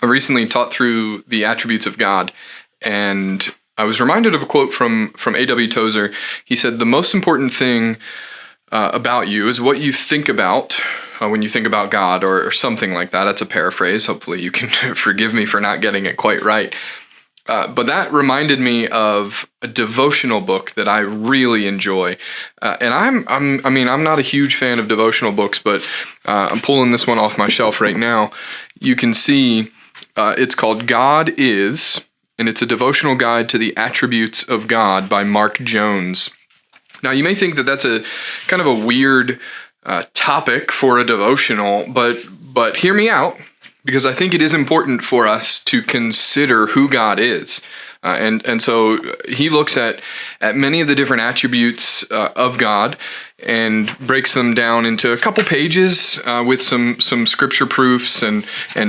I recently taught through the attributes of God, and I was reminded of a quote from A.W. Tozer. He said, "The most important thing about you is what you think about when you think about God," or something like that. That's a paraphrase. Hopefully you can forgive me for not getting it quite right. But that reminded me of a devotional book that I really enjoy, and I'm not a huge fan of devotional books, but I'm pulling this one off my shelf right now. You can see it's called God Is, and it's a devotional guide to the attributes of God by Mark Jones. Now, you may think that that's a kind of a weird topic for a devotional, but hear me out, because I think it is important for us to consider who God is. And so he looks at many of the different attributes of God and breaks them down into a couple pages with some scripture proofs and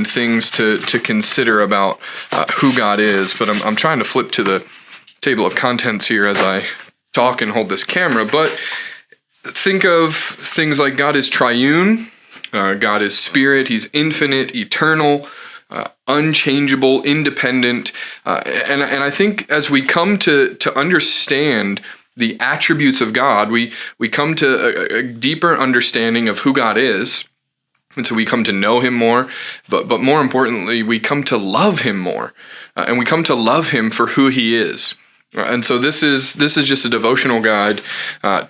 things to consider about who God is. But I'm trying to flip to the table of contents here as I talk and hold this camera. But think of things like God is triune, God is spirit, he's infinite, eternal, unchangeable, independent. And I think as we come to understand the attributes of God, we come to a deeper understanding of who God is. And so we come to know him more, but more importantly, we come to love him more. And we come to love him for who he is. And so this is just a devotional guide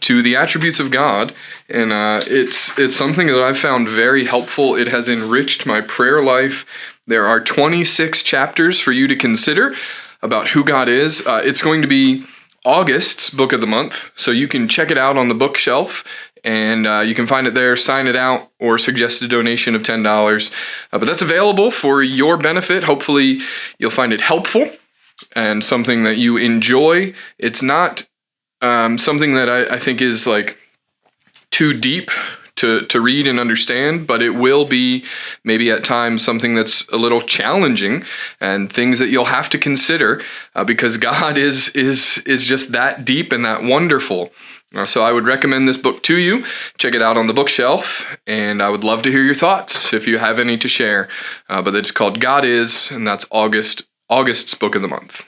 to the attributes of God, and it's something that I've found very helpful. It has enriched my prayer life. There are 26 chapters for you to consider about who God is. It's going to be August's book of the month, so you can check it out on the bookshelf, and you can find it there, sign it out, or suggest a donation of $10. But that's available for your benefit. Hopefully you'll find it helpful and something that you enjoy. It's not something that I think is like too deep to read and understand, but it will be maybe at times something that's a little challenging and things that you'll have to consider because God is just that deep and that wonderful. So I would recommend this book to you. Check it out on the bookshelf, and I would love to hear your thoughts if you have any to share. But it's called God Is, and that's August's book of the month.